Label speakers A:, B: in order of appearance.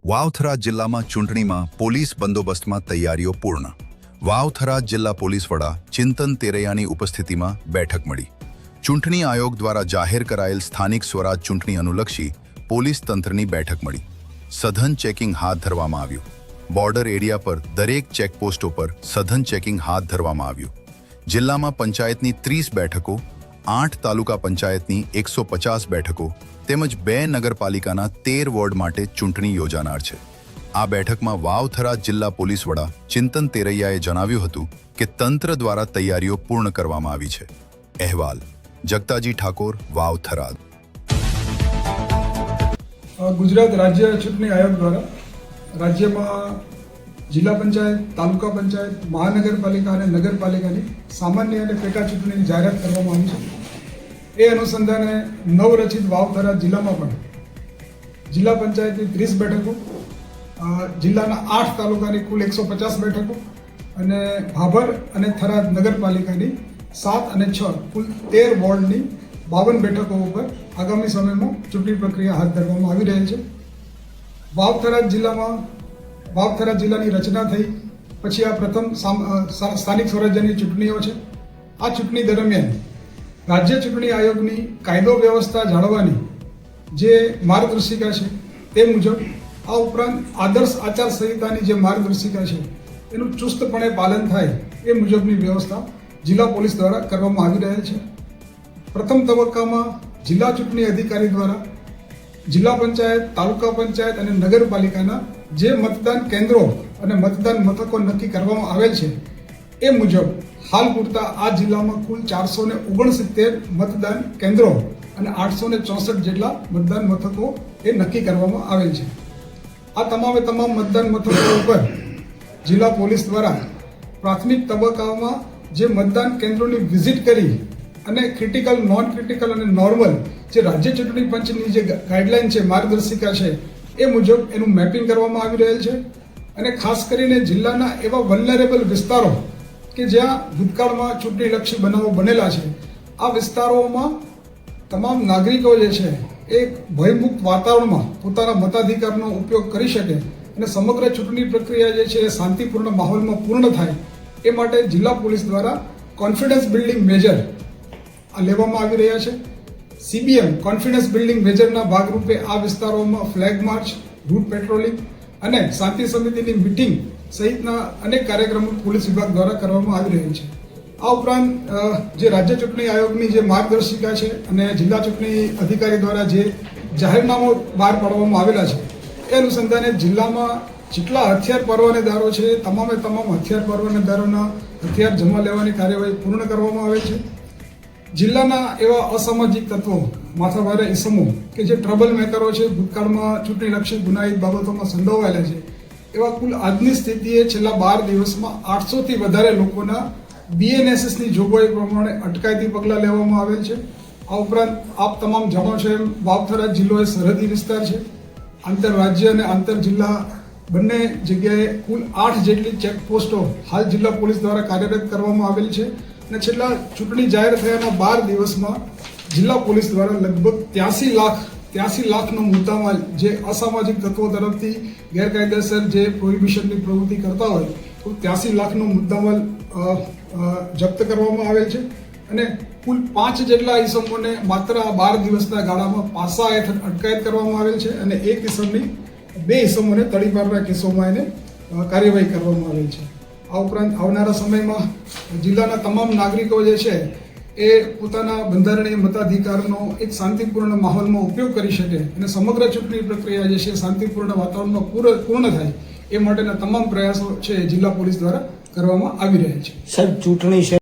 A: વાવથરા જિલ્લામાં ચૂંટણીમાં પોલીસ બંદોબસ્તમાં તૈયારીઓ પૂર્ણ. વાવથરા જિલ્લા પોલીસ વડા ચિંતન તેરૈયાની ઉપસ્થિતિમાં બેઠક મળી. ચૂંટણી આયોગ દ્વારા જાહેર કરાયેલ સ્થાનિક સ્વરાજ ચૂંટણી અનુલક્ષી પોલીસ તંત્રની બેઠક મળી. સઘન ચેકિંગ હાથ ધરવામાં આવ્યું. બોર્ડર એરિયા પર દરેક ચેકપોસ્ટો પર સઘન ચેકિંગ હાથ ધરવામાં આવ્યું. જિલ્લામાં પંચાયતની 30 બેઠકો, 8 તાલુકા પંચાયતની 150 બેઠકો તેમજ 2 નગરપાલિકાના 13 વોર્ડ માટે ચૂંટણી યોજાનાર છે. આ બેઠકમાં વાવથરા જિલ્લા પોલીસ વડા ચિંતન તેરૈયાએ જણાવ્યું હતું કે તંત્ર દ્વારા તૈયારીઓ પૂર્ણ કરવામાં આવી છે. અહેવાલ જગતાજી ઠાકોર, વાવથરા.
B: ગુજરાત રાજ્ય ચૂંટણી આયોગ દ્વારા રાજ્યમાં જિલ્લા પંચાયત, તાલુકા પંચાયત, મહાનગરપાલિકા અને નગરપાલિકાની સામાન્ય અને પેટા ચૂંટણીની જાહેરાત કરવામાં આવી છે. એ અનુસંધાને નવરચિત વાવથરા જિલ્લામાં પણ જિલ્લા પંચાયતની 30 બેઠકો, જિલ્લાના 8 તાલુકાની કુલ 150 બેઠકો અને ભાભર અને થરાદ નગરપાલિકાની 7 અને 6 કુલ 13 વોર્ડની 52 બેઠકો ઉપર આગામી સમયમાં ચૂંટણી પ્રક્રિયા હાથ ધરવામાં આવી રહી છે. વાવથરા જિલ્લાની રચના થઈ પછી આ પ્રથમ સ્થાનિક સ્વરાજ્યની ચૂંટણીઓ છે. આ ચૂંટણી દરમિયાન રાજ્ય ચૂંટણી આયોગની કાયદો વ્યવસ્થા જાળવવાની જે માર્ગદર્શિકા છે તે મુજબ, આ ઉપરાંત આદર્શ આચાર સંહિતાની જે માર્ગદર્શિકા છે એનું ચુસ્તપણે પાલન થાય એ મુજબની વ્યવસ્થા જિલ્લા પોલીસ દ્વારા કરવામાં આવી રહેલ છે. પ્રથમ તબક્કામાં જિલ્લા ચૂંટણી અધિકારી દ્વારા જિલ્લા પંચાયત, તાલુકા પંચાયત અને નગરપાલિકાના જે મતદાન કેન્દ્રો અને મતદાન મથકો નક્કી કરવામાં આવેલ છે એ મુજબ હાલ પૂરતા આ જિલ્લામાં કુલ 469 મતદાન કેન્દ્રો અને 864 જેટલા મતદાન મથકો એ નક્કી કરવામાં આવેલ છે. આ તમામે તમામ મતદાન મથકો ઉપર જિલ્લા પોલીસ દ્વારા પ્રાથમિક તબક્કામાં જે મતદાન કેન્દ્રોની વિઝિટ કરી અને ક્રિટિકલ, નોન ક્રિટિકલ અને નોર્મલ જે રાજ્ય ચૂંટણી પંચની જે ગાઈડલાઈન છે, માર્ગદર્શિકા છે એ મુજબ એનું મેપિંગ કરવામાં આવી રહેલ છે. અને ખાસ કરીને જિલ્લાના એવા વલ્નરેબલ વિસ્તારો કે જ્યાં ભૂતકાળમાં ચૂંટણીલક્ષી બનાવો બનેલા છે, આ વિસ્તારોમાં તમામ નાગરિકો જે છે એ ભયમુક્ત વાતાવરણમાં પોતાના મતાધિકારનો ઉપયોગ કરી શકે અને સમગ્ર ચૂંટણી પ્રક્રિયા જે છે એ શાંતિપૂર્ણ માહોલમાં પૂર્ણ થાય એ માટે જિલ્લા પોલીસ દ્વારા કોન્ફિડન્સ બિલ્ડિંગ મેજર લેવામાં આવી રહ્યા છે. CBM કોન્ફિડન્સ બિલ્ડિંગ મેજરના ભાગરૂપે આ વિસ્તારોમાં ફ્લેગ માર્ચ, રૂટ પેટ્રોલિંગ અને શાંતિ સમિતિની મિટિંગ સહિતના અનેક કાર્યક્રમો પોલીસ વિભાગ દ્વારા કરવામાં આવી રહ્યા છે. આ ઉપરાંત જે રાજ્ય ચૂંટણી આયોગની જે માર્ગદર્શિકા છે અને જિલ્લા ચૂંટણી અધિકારી દ્વારા જે જાહેરનામું બહાર પાડવામાં આવેલા છે એ અનુસંધાને જિલ્લામાં જેટલા હથિયાર પરવાનેદારો છે તમામે તમામ હથિયાર પરવાનેદારોના હથિયાર જમા લેવાની કાર્યવાહી પૂર્ણ કરવામાં આવે છે. જિલ્લાના એવા અસામાજિક તત્વો, માથાભારે ઇસમો કે જે ટ્રબલ મેકરો છે, ભૂતકાળમાં ચૂંટણીલક્ષી ગુનાહિત બાબતોમાં સંડોવાયેલા છે, એવા કુલ આજની સ્થિતિએ છેલ્લા 12 દિવસમાં 800થી વધારે લોકોના BNSSની જોગવાઈ પ્રમાણે અટકાયતી પગલાં લેવામાં આવેલ છે. આ ઉપરાંત આપ તમામ જાણો છો એમ વાવથરા જિલ્લો એ સરહદી વિસ્તાર છે. આંતરરાજ્ય અને આંતર જિલ્લા બંને જગ્યાએ કુલ 8 જેટલી ચેકપોસ્ટો હાલ જિલ્લા પોલીસ દ્વારા કાર્યરત કરવામાં આવેલ છે. અને છેલ્લા ચૂંટણી જાહેર થયાના 12 દિવસમાં જિલ્લા પોલીસ દ્વારા લગભગ 83 લાખનો મુદ્દામાલ જે અસામાજિક તત્વો તરફથી ગેરકાયદેસર જે પ્રોહિબિશનની પ્રવૃત્તિ કરતા હોય તો 83 લાખનો મુદ્દામાલ જપ્ત કરવામાં આવેલ છે. અને કુલ 5 જેટલા ઇસમોને માત્ર આ 12 દિવસના ગાળામાં પાસા હેઠળ અટકાયત કરવામાં આવેલ છે અને એક ઇસમની 2 ઇસમોને તડીપારના કેસોમાં એને કાર્યવાહી કરવામાં આવેલ છે. આ ઉપરાંત આવનારા સમયમાં જિલ્લાના તમામ નાગરિકો જે છે એ પોતાના બંધારણીય મતાધિકારનો એક શાંતિપૂર્ણ માહોલમાં ઉપયોગ કરી શકે અને સમગ્ર ચૂંટણી પ્રક્રિયા જે છે શાંતિપૂર્ણ વાતાવરણમાં પૂર્ણ થાય એ માટેના તમામ પ્રયાસો છે જિલ્લા પોલીસ દ્વારા કરવામાં આવી રહ્યા છે.
C: સાહેબ, ચૂંટણી